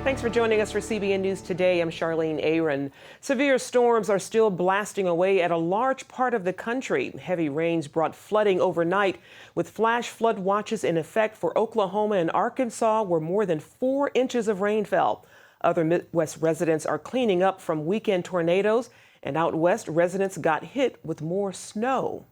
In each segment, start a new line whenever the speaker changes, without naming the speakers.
Thanks for joining us for CBN News Today. I'm Charlene Aaron. Severe storms are still blasting away at a large part of the country. Heavy rains brought flooding overnight, with flash flood watches in effect for Oklahoma and Arkansas, where more than 4 inches of rain fell. Other Midwest residents are cleaning up from weekend tornadoes, and out west, residents got hit with more snow.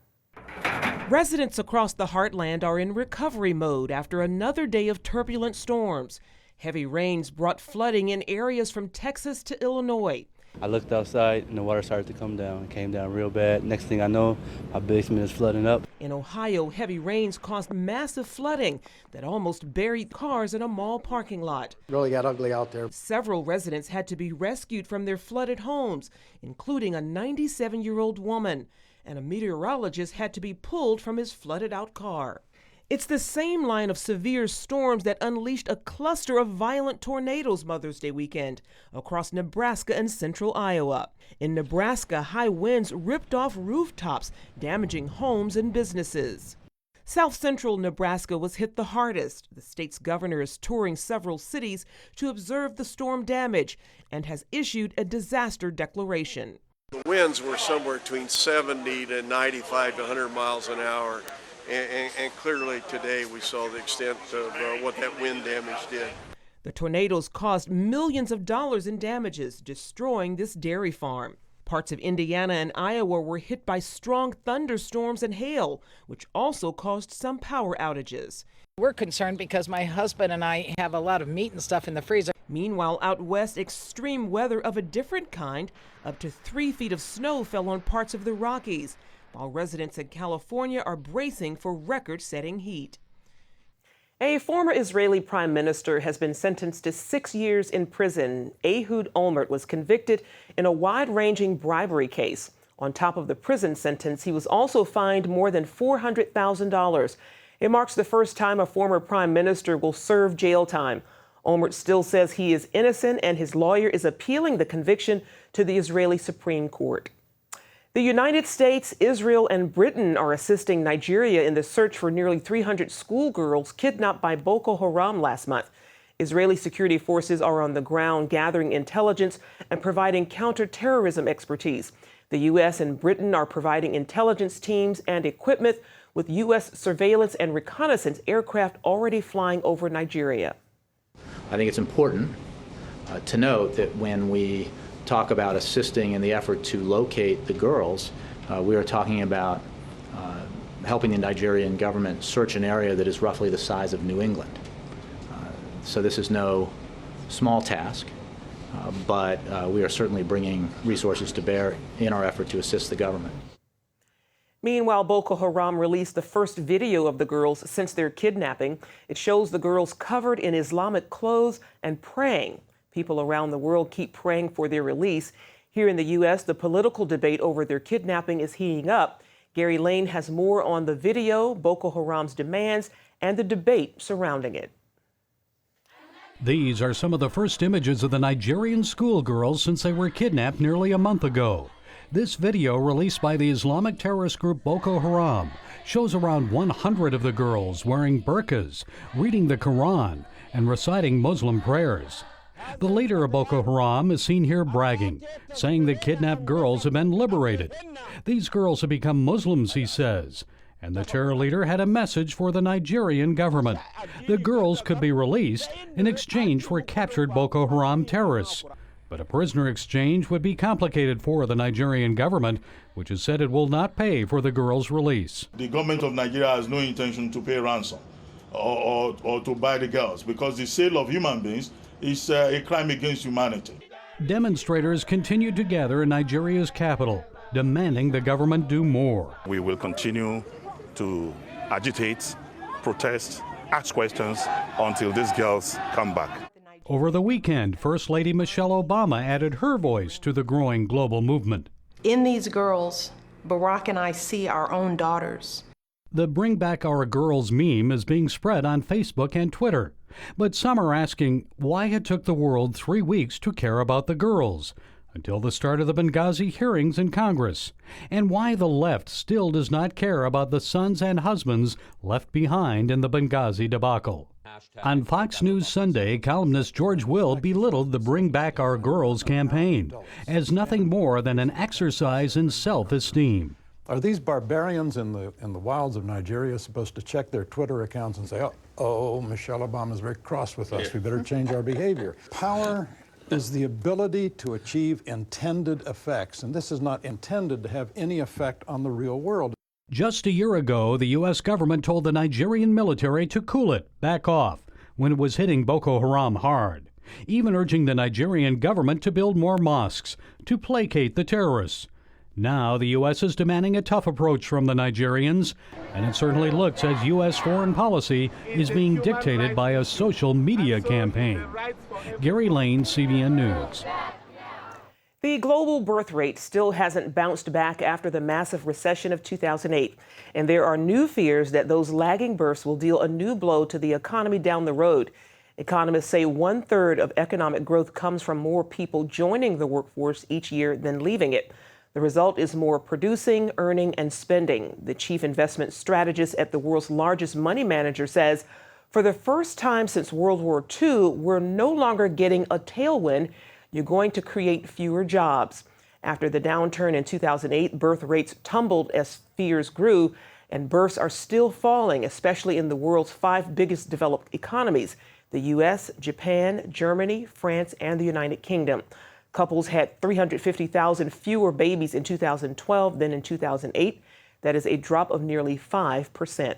Residents across the Heartland are in recovery mode after another day of turbulent storms. Heavy rains brought flooding in areas from Texas to Illinois.
I looked outside and the water started to come down. It came down real bad. Next thing I know, my basement is flooding up.
In Ohio, heavy rains caused massive flooding that almost buried cars in a mall parking lot.
Really got ugly out there.
Several residents had to be rescued from their flooded homes, including a 97-year-old woman, and a meteorologist had to be pulled from his flooded-out car. It's the same line of severe storms that unleashed a cluster of violent tornadoes Mother's Day weekend across Nebraska and central Iowa. In Nebraska, high winds ripped off rooftops, damaging homes and businesses. South central Nebraska was hit the hardest. The state's governor is touring several cities to observe the storm damage and has issued a disaster declaration.
The winds were somewhere between 70 to 95 to 100 miles an hour. And clearly today we saw the extent of what that wind damage did.
The tornadoes caused millions of dollars in damages, destroying this dairy farm. Parts of Indiana and Iowa were hit by strong thunderstorms and hail, which also caused some power outages.
We're concerned because my husband and I have a lot of meat and stuff in the freezer.
Meanwhile, out west, extreme weather of a different kind, up to 3 feet of snow fell on parts of the Rockies, while residents in California are bracing for record-setting heat. A former Israeli prime minister has been sentenced to 6 years in prison. Ehud Olmert was convicted in a wide-ranging bribery case. On top of the prison sentence, he was also fined more than $400,000. It marks the first time a former prime minister will serve jail time. Olmert still says he is innocent, and his lawyer is appealing the conviction to the Israeli Supreme Court. The United States, Israel, and Britain are assisting Nigeria in the search for nearly 300 schoolgirls kidnapped by Boko Haram last month. Israeli security forces are on the ground gathering intelligence and providing counterterrorism expertise. The U.S. and Britain are providing intelligence teams and equipment, with U.S. surveillance and reconnaissance aircraft already flying over Nigeria.
I think it's important to note that when we talk about assisting in the effort to locate the girls, we are talking about helping the Nigerian government search an area that is roughly the size of New England. So this is no small task, but we are certainly bringing resources to bear in our effort to assist the government.
Meanwhile, Boko Haram released the first video of the girls since their kidnapping. It shows the girls covered in Islamic clothes and praying. People around the world keep praying for their release. Here in the U.S., the political debate over their kidnapping is heating up. Gary Lane has more on the video, Boko Haram's demands, and the debate surrounding it.
These are some of the first images of the Nigerian schoolgirls since they were kidnapped nearly a month ago. This video, released by the Islamic terrorist group Boko Haram, shows around 100 of the girls wearing burqas, reading the Quran, and reciting Muslim prayers. The leader of Boko Haram is seen here bragging, saying that kidnapped girls have been liberated. These girls have become Muslims, he says, and the terror leader had a message for the Nigerian government. The girls could be released in exchange for captured Boko Haram terrorists. But a prisoner exchange would be complicated for the Nigerian government, which has said it will not pay for the girls' release.
The government of Nigeria has no intention to pay ransom or to buy the girls, because the sale of human beings is a crime against humanity.
Demonstrators continued to gather in Nigeria's capital, demanding the government do more.
We will continue to agitate, protest, ask questions until these girls come back.
Over the weekend, First Lady Michelle Obama added her voice to the growing global movement.
In these girls, Barack and I see our own daughters.
The Bring Back Our Girls meme is being spread on Facebook and Twitter. But some are asking why it took the world 3 weeks to care about the girls. until the start of the Benghazi hearings in Congress, and why the left still does not care about the sons and husbands left behind in the Benghazi debacle. On Fox News Sunday, columnist George Will belittled the Bring Back Our Girls campaign as nothing more than an exercise in self-esteem.
Are these barbarians in the wilds of Nigeria supposed to check their Twitter accounts and say, oh, Michelle Obama's very cross with us, we better change our behavior? Power is the ability to achieve intended effects, and this is not intended to have any effect on the real world.
Just a year ago, the U.S. government told the Nigerian military to cool it, back off, when it was hitting Boko Haram hard, even urging the Nigerian government to build more mosques to placate the terrorists. Now the U.S. is demanding a tough approach from the Nigerians, and it certainly looks as U.S. foreign policy is being dictated by a social media campaign. Gary Lane, CBN News.
The global birth rate still hasn't bounced back after the massive recession of 2008, and there are new fears that those lagging births will deal a new blow to the economy down the road. Economists say 1/3 of economic growth comes from more people joining the workforce each year than leaving it. The result is more producing, earning, and spending. The chief investment strategist at the world's largest money manager says, for the first time since World War II, we're no longer getting a tailwind. You're going to create fewer jobs. After the downturn in 2008, birth rates tumbled as fears grew, and births are still falling, especially in the world's 5 biggest developed economies, the U.S., Japan, Germany, France, and the United Kingdom. Couples had 350,000 fewer babies in 2012 than in 2008. That is a drop of nearly 5%.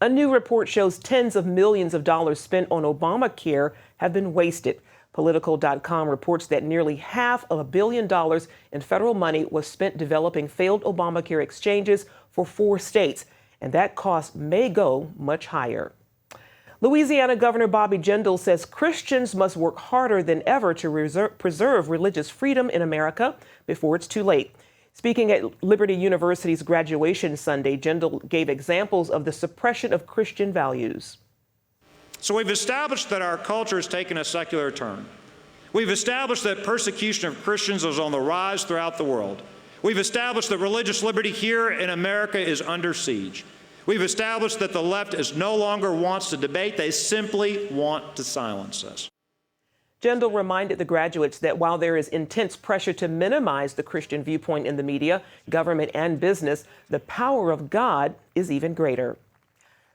A new report shows tens of millions of dollars spent on Obamacare have been wasted. Political.com reports that nearly $500 million in federal money was spent developing failed Obamacare exchanges for 4 states, and that cost may go much higher. Louisiana Governor Bobby Jindal says Christians must work harder than ever to preserve religious freedom in America before it's too late. Speaking at Liberty University's graduation Sunday, Jindal gave examples of the suppression of Christian values.
So we've established that our culture has taken a secular turn. We've established that persecution of Christians is on the rise throughout the world. We've established that religious liberty here in America is under siege. We've established that the left no longer wants to debate. They simply want to silence us.
Jindal reminded the graduates that while there is intense pressure to minimize the Christian viewpoint in the media, government, and business, the power of God is even greater.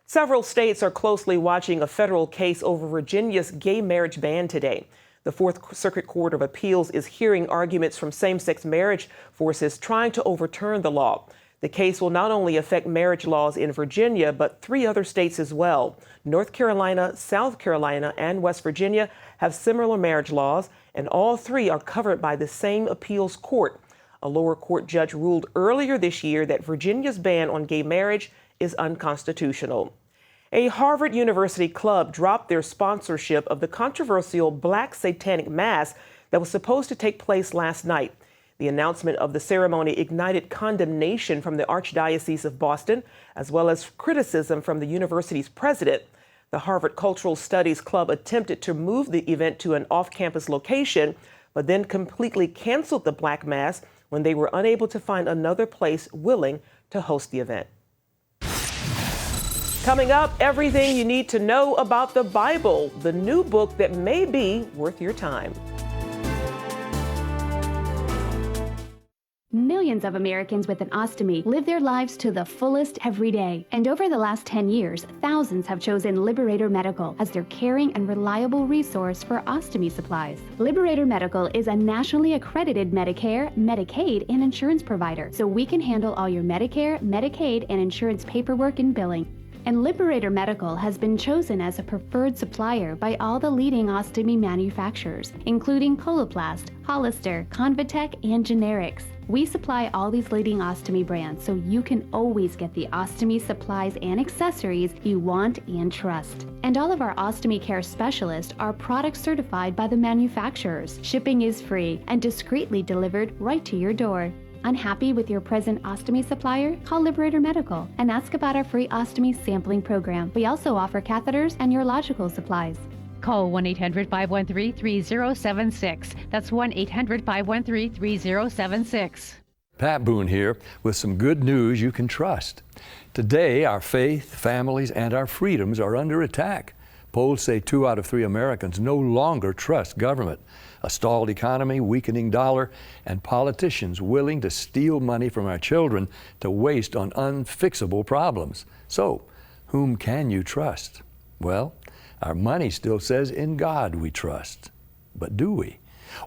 Several states are closely watching a federal case over Virginia's gay marriage ban today. The Fourth Circuit Court of Appeals is hearing arguments from same-sex marriage forces trying to overturn the law. The case will not only affect marriage laws in Virginia, but 3 other states as well. North Carolina, South Carolina, and West Virginia have similar marriage laws, and all 3 are covered by the same appeals court. A lower court judge ruled earlier this year that Virginia's ban on gay marriage is unconstitutional. A Harvard University club dropped their sponsorship of the controversial Black Satanic Mass that was supposed to take place last night. The announcement of the ceremony ignited condemnation from the Archdiocese of Boston, as well as criticism from the university's president. The Harvard Cultural Studies Club attempted to move the event to an off-campus location, but then completely canceled the Black Mass when they were unable to find another place willing to host the event. Coming up, everything you need to know about the Bible, the new book that may be worth your time.
Millions of Americans with an ostomy live their lives to the fullest every day. And over the last 10 years, thousands have chosen Liberator Medical as their caring and reliable resource for ostomy supplies. Liberator Medical is a nationally accredited Medicare, Medicaid, and insurance provider, so we can handle all your Medicare, Medicaid, and insurance paperwork and billing. And Liberator Medical has been chosen as a preferred supplier by all the leading ostomy manufacturers, including Coloplast, Hollister, Convatec, and Generics. We supply all these leading ostomy brands so you can always get the ostomy supplies and accessories you want and trust. And all of our ostomy care specialists are product certified by the manufacturers. Shipping is free and discreetly delivered right to your door. Unhappy with your present ostomy supplier? Call Liberator Medical and ask about our free ostomy sampling program. We also offer catheters and urological supplies.
Call 1-800-513-3076. That's 1-800-513-3076.
Pat Boone here with some good news you can trust. Today, our faith, families, and our freedoms are under attack. Polls say 2 out of 3 Americans no longer trust government. A stalled economy, weakening dollar, and politicians willing to steal money from our children to waste on unfixable problems. So, whom can you trust? Well, our money still says in God we trust. But do we?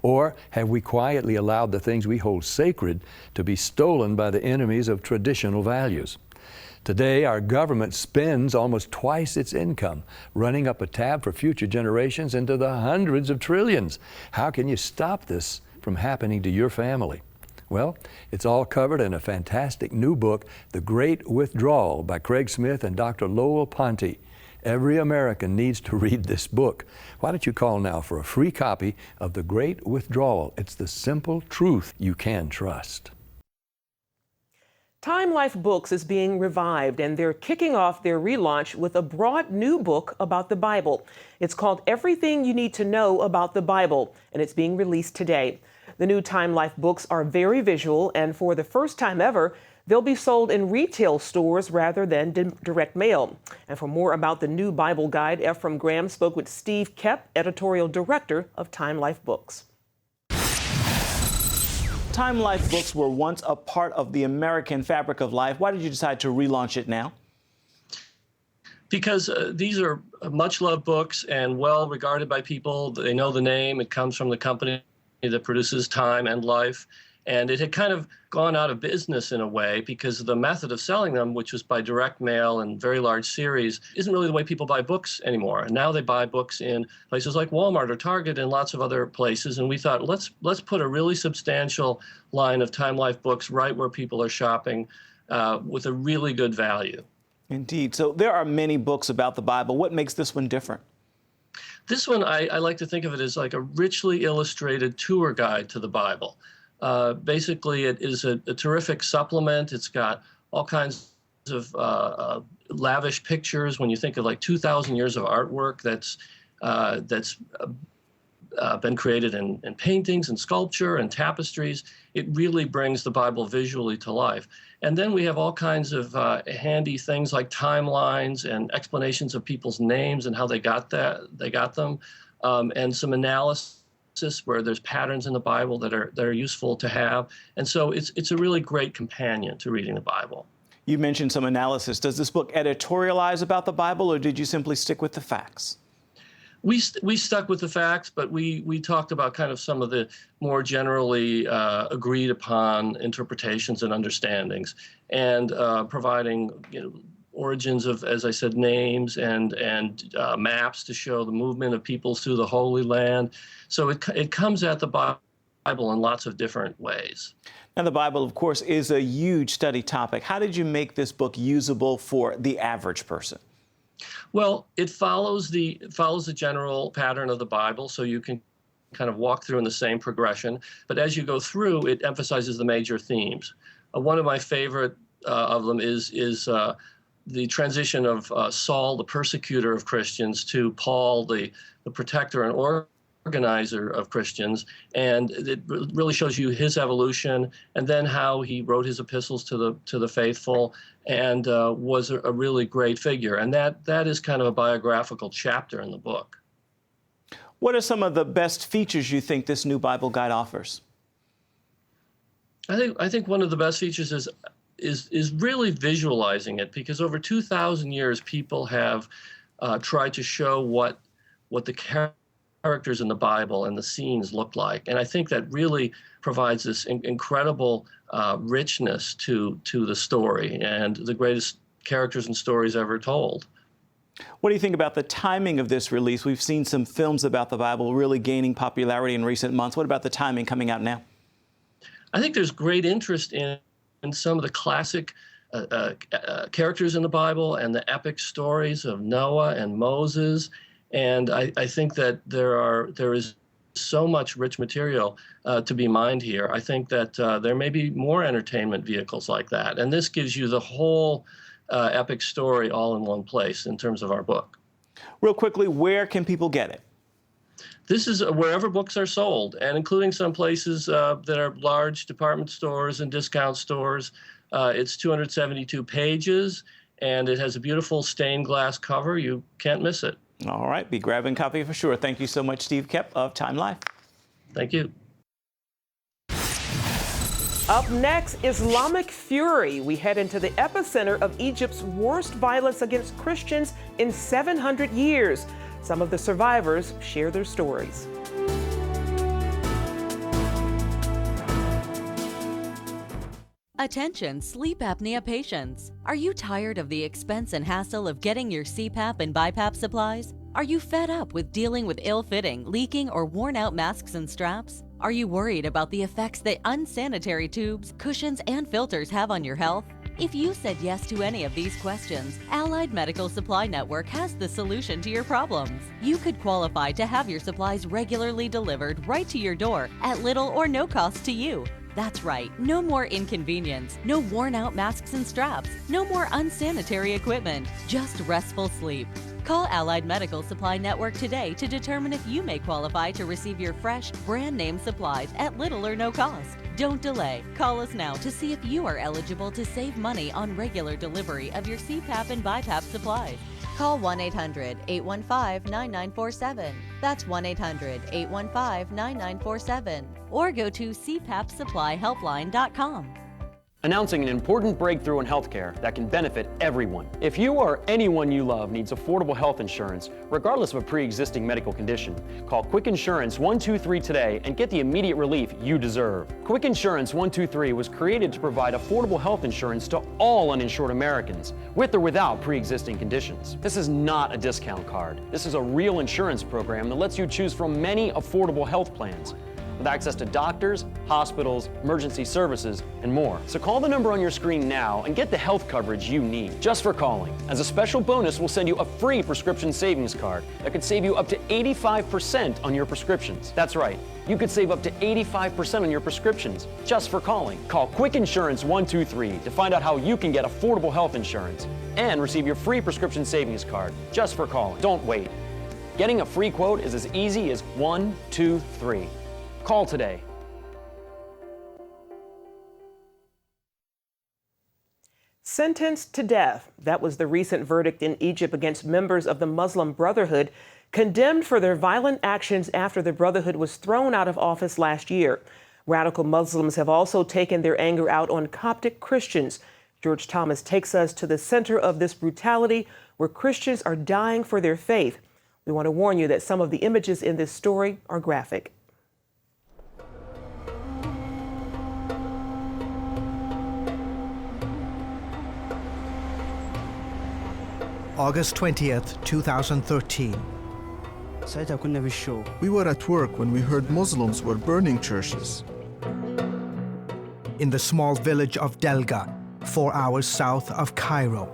Or have we quietly allowed the things we hold sacred to be stolen by the enemies of traditional values? Today, our government spends almost twice its income, running up a tab for future generations into the hundreds of trillions. How can you stop this from happening to your family? Well, it's all covered in a fantastic new book, The Great Withdrawal by Craig Smith and Dr. Lowell Ponte. Every American needs to read this book. Why don't you call now for a free copy of The Great Withdrawal? It's the simple truth you can trust.
Time Life Books is being revived, and they're kicking off their relaunch with a broad new book about the Bible. It's called Everything You Need to Know About the Bible, and it's being released today. The new Time Life books are very visual, and for the first time ever, they'll be sold in retail stores rather than direct mail. And for more about the new Bible guide, Ephraim Graham spoke with Steve Koepp, editorial director of Time Life Books.
Time Life books were once a part of the American fabric of life. Why did you decide to relaunch it now?
Because these are much-loved books and well-regarded by people. They know the name. It comes from the company that produces Time and Life. And it had kind of gone out of business in a way because the method of selling them, which was by direct mail and very large series, isn't really the way people buy books anymore. And now they buy books in places like Walmart or Target and lots of other places. And we thought, let's put a really substantial line of Time Life books right where people are shopping with a really good value.
Indeed. So there are many books about the Bible. What makes this one different?
This one, I like to think of it as like a richly illustrated tour guide to the Bible. Basically, it is a terrific supplement. It's got all kinds of lavish pictures. When you think of like 2,000 years of artwork that's been created in paintings and sculpture and tapestries, it really brings the Bible visually to life. And then we have all kinds of handy things like timelines and explanations of people's names and how they got them, and some analysis where there's patterns in the Bible that are useful to have. And so it's a really great companion to reading the Bible.
You mentioned some analysis. Does this book editorialize about the Bible, or did you simply stick with the facts?
We stuck with the facts, but we talked about kind of some of the more generally agreed upon interpretations and understandings, and providing origins of, as I said, names and maps to show the movement of peoples through the Holy Land. So it comes at the Bible in lots of different ways.
Now, the Bible, of course, is a huge study topic. How did you make this book usable for the average person?
Well, it follows the general pattern of the Bible, so you can kind of walk through in the same progression. But as you go through, it emphasizes the major themes. One of my favorite of them is the transition of Saul, the persecutor of Christians, to Paul, the protector and organizer of Christians. And it really shows you his evolution, and then how he wrote his epistles to the faithful, and was a really great figure. And that is kind of a biographical chapter in the book.
What are some of the best features you think this new Bible guide offers?
I think one of the best features is really visualizing it, because over 2,000 years people have tried to show what the characters in the Bible and the scenes look like. And I think that really provides this incredible richness to the story, and the greatest characters and stories ever told.
What do you think about the timing of this release? We've seen some films about the Bible really gaining popularity in recent months. What about the timing coming out now?
I think there's great interest in some of the classic characters in the Bible and the epic stories of Noah and Moses. And I think that there is so much rich material to be mined here. I think that there may be more entertainment vehicles like that. And this gives you the whole epic story all in one place in terms of our book.
Real quickly, where can people get it?
This is wherever books are sold, and including some places that are large department stores and discount stores. It's 272 pages, and it has a beautiful stained glass cover. You can't miss it.
All right, be grabbing a copy for sure. Thank you so much, Steve Kep of Time Life.
Thank you.
Up next, Islamic fury. We head into the epicenter of Egypt's worst violence against Christians in 700 years. Some of the survivors share their stories.
Attention sleep apnea patients. Are you tired of the expense and hassle of getting your CPAP and BiPAP supplies? Are you fed up with dealing with ill-fitting, leaking, or worn-out masks and straps? Are you worried about the effects that unsanitary tubes, cushions, and filters have on your health? If you said yes to any of these questions, Allied Medical Supply Network has the solution to your problems. You could qualify to have your supplies regularly delivered right to your door at little or no cost to you. That's right, no more inconvenience, no worn-out masks and straps, no more unsanitary equipment, just restful sleep. Call Allied Medical Supply Network today to determine if you may qualify to receive your fresh, brand-name supplies at little or no cost. Don't delay. Call us now to see if you are eligible to save money on regular delivery of your CPAP and BiPAP supplies. Call 1-800-815-9947. That's 1-800-815-9947. Or go to cpapsupplyhelpline.com.
Announcing an important breakthrough in healthcare that can benefit everyone. If you or anyone you love needs affordable health insurance, regardless of a pre-existing medical condition, call Quick Insurance 123 today and get the immediate relief you deserve. Quick Insurance 123 was created to provide affordable health insurance to all uninsured Americans, with or without pre-existing conditions. This is not a discount card. This is a real insurance program that lets you choose from many affordable health plans, with access to doctors, hospitals, emergency services, and more. So call the number on your screen now and get the health coverage you need, just for calling. As a special bonus, we'll send you a free prescription savings card that could save you up to 85% on your prescriptions. That's right, you could save up to 85% on your prescriptions, just for calling. Call Quick Insurance 123 to find out how you can get affordable health insurance and receive your free prescription savings card, just for calling. Don't wait. Getting a free quote is as easy as 1, 2, 3. Call today.
Sentenced to death. That was the recent verdict in Egypt against members of the Muslim Brotherhood, condemned for their violent actions after the Brotherhood was thrown out of office last year. Radical Muslims have also taken their anger out on Coptic Christians. George Thomas takes us to the center of this brutality, where Christians are dying for their faith. We want to warn you that some of the images in this story are graphic.
August 20th, 2013.
We were at work when we heard Muslims were burning churches.
In the small village of Delga, 4 hours south of Cairo.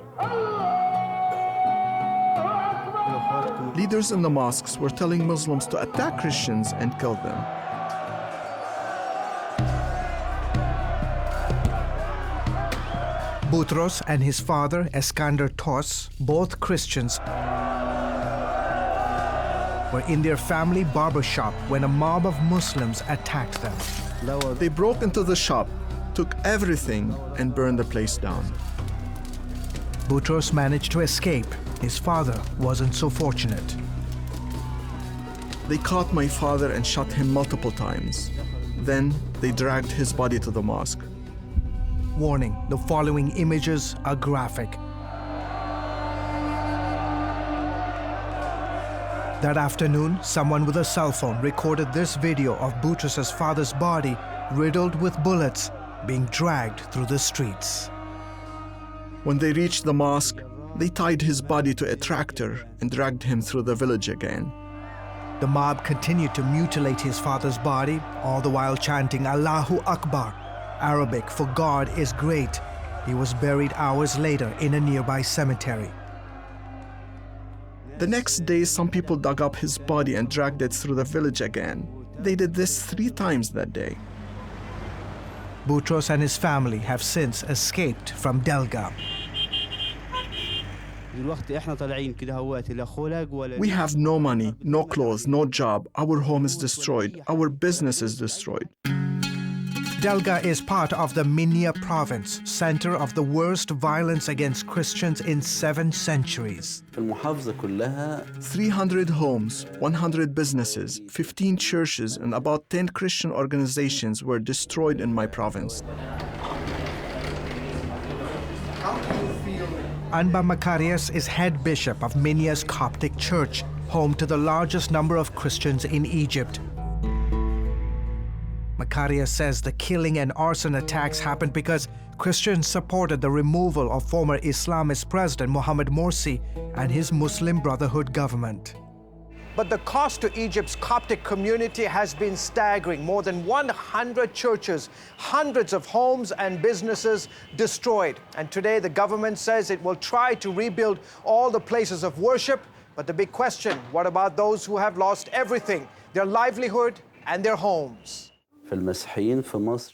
Leaders in the mosques were telling Muslims to attack Christians and kill them.
Boutros and his father, Eskander Tos, both Christians, were in their family barbershop when a mob of Muslims attacked them.
They broke into the shop, took everything, and burned the place down.
Boutros managed to escape. His father wasn't so fortunate.
They caught my father and shot him multiple times. Then they dragged his body to the mosque.
Warning, the following images are graphic. That afternoon, someone with a cell phone recorded this video of Boutros' father's body riddled with bullets being dragged through the streets.
When they reached the mosque, they tied his body to a tractor and dragged him through the village again.
The mob continued to mutilate his father's body, all the while chanting Allahu Akbar, Arabic for God is great. He was buried hours later in a nearby cemetery.
The next day, some people dug up his body and dragged it through the village again. They did this 3 times that day.
Boutros and his family have since escaped from Delga.
We have no money, no clothes, no job. Our home is destroyed. Our business is destroyed.
Delga is part of the Minya province, center of the worst violence against Christians in 7 centuries.
300 homes, 100 businesses, 15 churches, and about 10 Christian organizations were destroyed in my province.
Anba Macarius is head bishop of Minya's Coptic church, home to the largest number of Christians in Egypt. Macarius says the killing and arson attacks happened because Christians supported the removal of former Islamist President Mohamed Morsi and his Muslim Brotherhood government. But the cost to Egypt's Coptic community has been staggering. More than 100 churches, hundreds of homes and businesses destroyed. And today the government says it will try to rebuild all the places of worship. But the big question, what about those who have lost everything, their livelihood and their homes?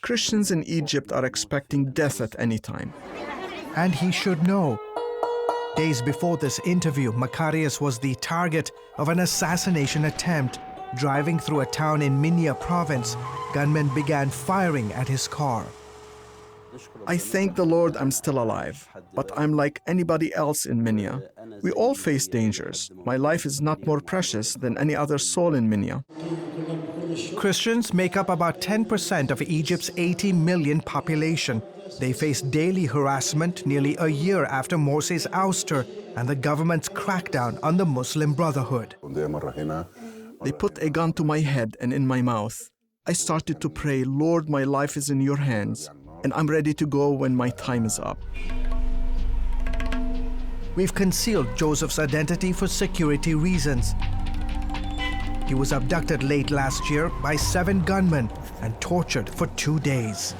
Christians in Egypt are expecting death at any time.
And he should know. Days before this interview, Macarius was the target of an assassination attempt. Driving through a town in Minya province, gunmen began firing at his car.
I thank the Lord I'm still alive, but I'm like anybody else in Minya. We all face dangers. My life is not more precious than any other soul in Minya.
Christians make up about 10% of Egypt's 80 million population. They face daily harassment nearly a year after Morsi's ouster and the government's crackdown on the Muslim Brotherhood.
They put a gun to my head and in my mouth. I started to pray, Lord, my life is in your hands, and I'm ready to go when my time is up.
We've concealed Joseph's identity for security reasons. He was abducted late last year by 7 gunmen and tortured for 2 days.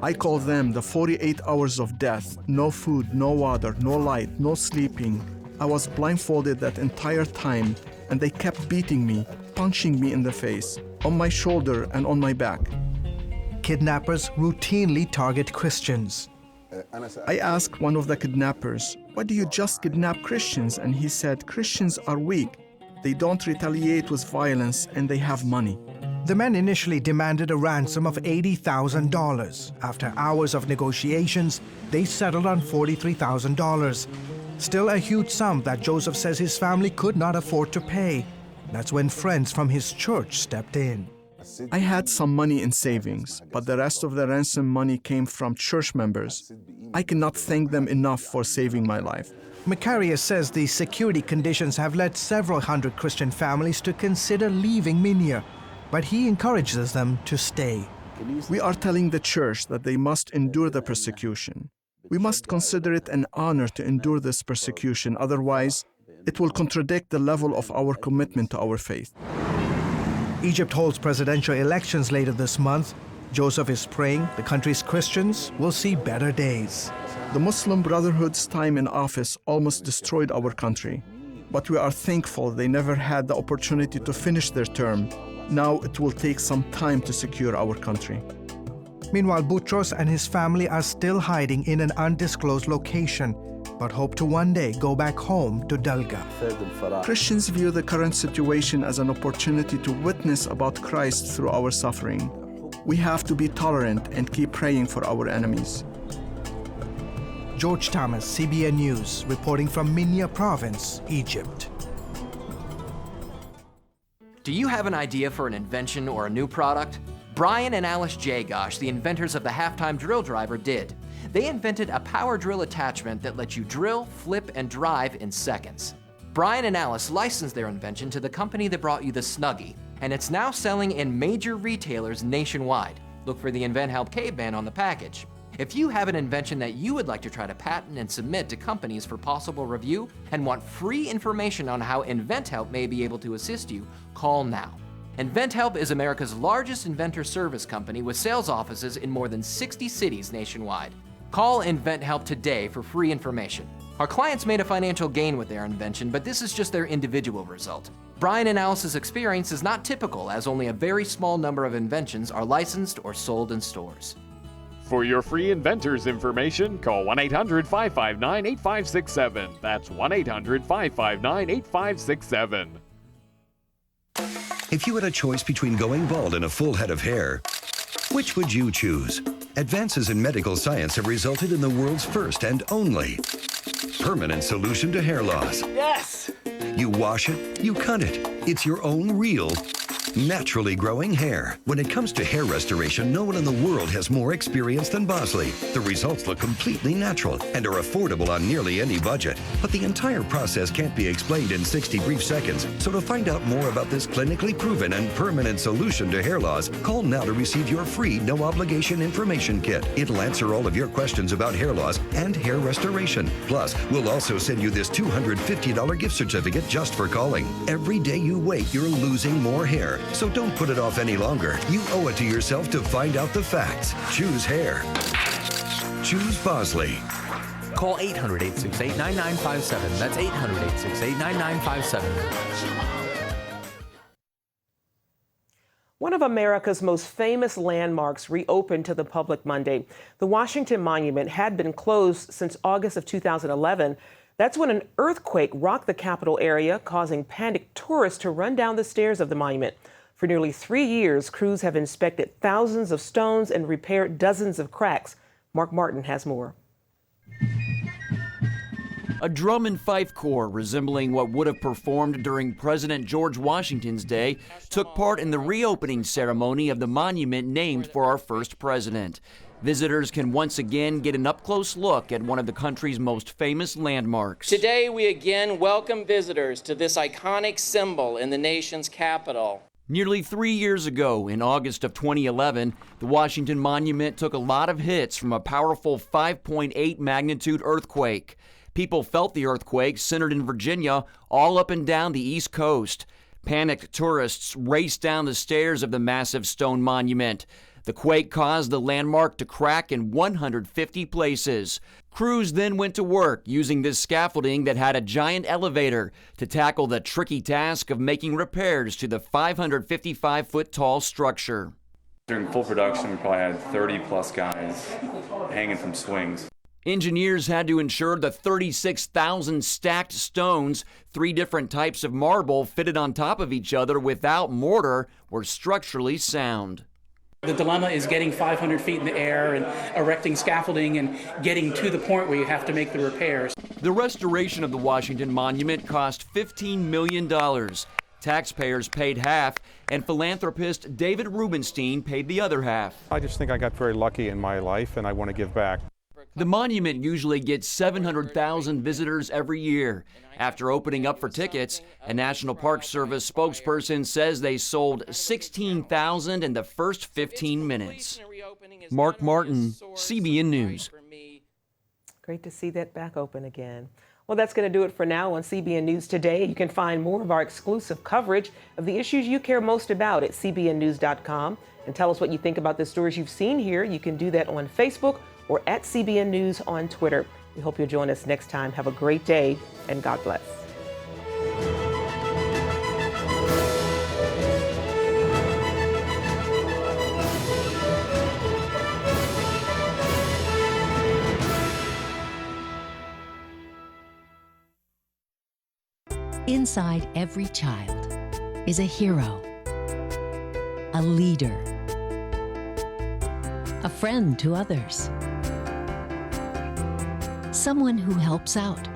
I call them the 48 hours of death. No food, no water, no light, no sleeping. I was blindfolded that entire time, and they kept beating me, punching me in the face, on my shoulder and on my back.
Kidnappers routinely target Christians.
I asked one of the kidnappers, why do you just kidnap Christians? And he said, Christians are weak. They don't retaliate with violence and they have money.
The men initially demanded a ransom of $80,000. After hours of negotiations, they settled on $43,000. Still a huge sum that Joseph says his family could not afford to pay. That's when friends from his church stepped in.
I had some money in savings, but the rest of the ransom money came from church members. I cannot thank them enough for saving my life.
Macarius says the security conditions have led several hundred Christian families to consider leaving Minya, but he encourages them to stay.
We are telling the church that they must endure the persecution. We must consider it an honor to endure this persecution, otherwise it will contradict the level of our commitment to our faith.
Egypt holds presidential elections later this month. Joseph is praying the country's Christians will see better days.
The Muslim Brotherhood's time in office almost destroyed our country, but we are thankful they never had the opportunity to finish their term. Now it will take some time to secure our country.
Meanwhile, Boutros and his family are still hiding in an undisclosed location, but hope to one day go back home to Delga.
Christians view the current situation as an opportunity to witness about Christ through our suffering. We have to be tolerant and keep praying for our enemies.
George Thomas, CBN News, reporting from Minya Province, Egypt.
Do you have an idea for an invention or a new product? Brian and Alice Jagosh, the inventors of the halftime drill driver, did. They invented a power drill attachment that lets you drill, flip, and drive in seconds. Brian and Alice licensed their invention to the company that brought you the Snuggie, and it's now selling in major retailers nationwide. Look for the Invent Help caveman on the package. If you have an invention that you would like to try to patent and submit to companies for possible review and want free information on how InventHelp may be able to assist you, call now. InventHelp is America's largest inventor service company with sales offices in more than 60 cities nationwide. Call InventHelp today for free information. Our clients made a financial gain with their invention, but this is just their individual result. Brian and Alice's experience is not typical, as only a very small number of inventions are licensed or sold in stores.
For your free inventors information, call 1-800-559-8567. That's 1-800-559-8567.
If you had a choice between going bald and a full head of hair, which would you choose? Advances in medical science have resulted in the world's first and only permanent solution to hair loss.
Yes!
You wash it, you cut it. It's your own real, naturally growing hair. When it comes to hair restoration, no one in the world has more experience than Bosley. The results look completely natural and are affordable on nearly any budget. But the entire process can't be explained in 60 brief seconds. So to find out more about this clinically proven and permanent solution to hair loss, call now to receive your free no-obligation information kit. It'll answer all of your questions about hair loss and hair restoration. Plus, we'll also send you this $250 gift certificate just for calling. Every day you wait, you're losing more hair. So don't put it off any longer. You owe it to yourself to find out the facts. Choose hair. Choose Bosley.
Call 800-868-9957. That's 800-868-9957.
One of America's most famous landmarks reopened to the public Monday. The Washington Monument had been closed since August of 2011. That's when an earthquake rocked the capital area, causing panicked tourists to run down the stairs of the monument. For nearly 3 years, crews have inspected thousands of stones and repaired dozens of cracks. Mark Martin has more.
A drum and fife corps resembling what would have performed during President George Washington's day took part in the reopening ceremony of the monument named for our first president. Visitors can once again get an up-close look at one of the country's most famous landmarks.
Today, we again welcome visitors to this iconic symbol in the nation's capital.
Nearly 3 years ago, in August of 2011, the Washington Monument took a lot of hits from a powerful 5.8 magnitude earthquake. People felt the earthquake centered in Virginia, all up and down the East Coast. Panicked tourists raced down the stairs of the massive stone monument. The quake caused the landmark to crack in 150 places. Crews then went to work using this scaffolding that had a giant elevator to tackle the tricky task of making repairs to the 555-foot-tall structure.
During full production, we probably had 30-plus guys hanging from swings.
Engineers had to ensure the 36,000 stacked stones, 3 different types of marble fitted on top of each other without mortar, were structurally sound.
The dilemma is getting 500 feet in the air and erecting scaffolding and getting to the point where you have to make the repairs.
The restoration of the Washington Monument cost $15 million. Taxpayers paid half, and philanthropist David Rubenstein paid the other half.
I just think I got very lucky in my life, and I want to give back.
The monument usually gets 700,000 visitors every year. After opening up for tickets, a National Park Service spokesperson says they sold 16,000 in the first 15 minutes. Mark Martin, CBN News.
Great to see that back open again. Well, that's going to do it for now on CBN News Today. You can find more of our exclusive coverage of the issues you care most about at cbnnews.com. And tell us what you think about the stories you've seen here. You can do that on Facebook or at CBN News on Twitter. We hope you'll join us next time. Have a great day, and God bless.
Inside every child is a hero, a leader, a friend to others, someone who helps out,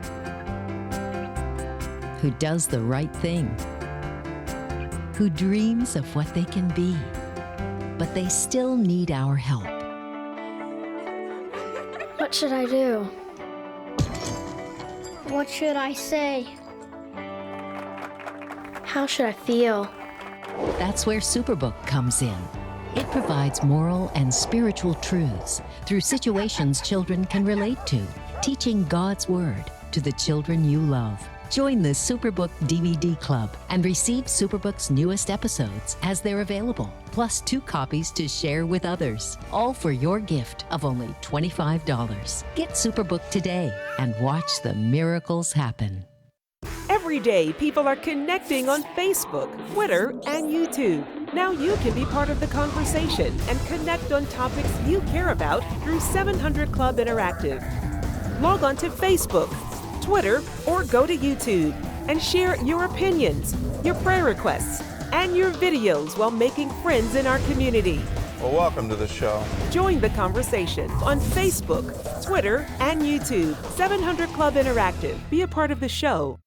who does the right thing, who dreams of what they can be, but they still need our help.
What should I do? What should I say? How should I feel?
That's where Superbook comes in. It provides moral and spiritual truths through situations children can relate to, teaching God's Word to the children you love. Join the Superbook DVD Club and receive Superbook's newest episodes as they're available, plus 2 copies to share with others, all for your gift of only $25. Get Superbook today and watch the miracles happen.
Every day, people are connecting on Facebook, Twitter, and YouTube. Now you can be part of the conversation and connect on topics you care about through 700 Club Interactive. Log on to Facebook, Twitter, or go to YouTube and share your opinions, your prayer requests, and your videos while making friends in our community.
Well, welcome to the show.
Join the conversation on Facebook, Twitter, and YouTube. 700 Club Interactive. Be a part of the show.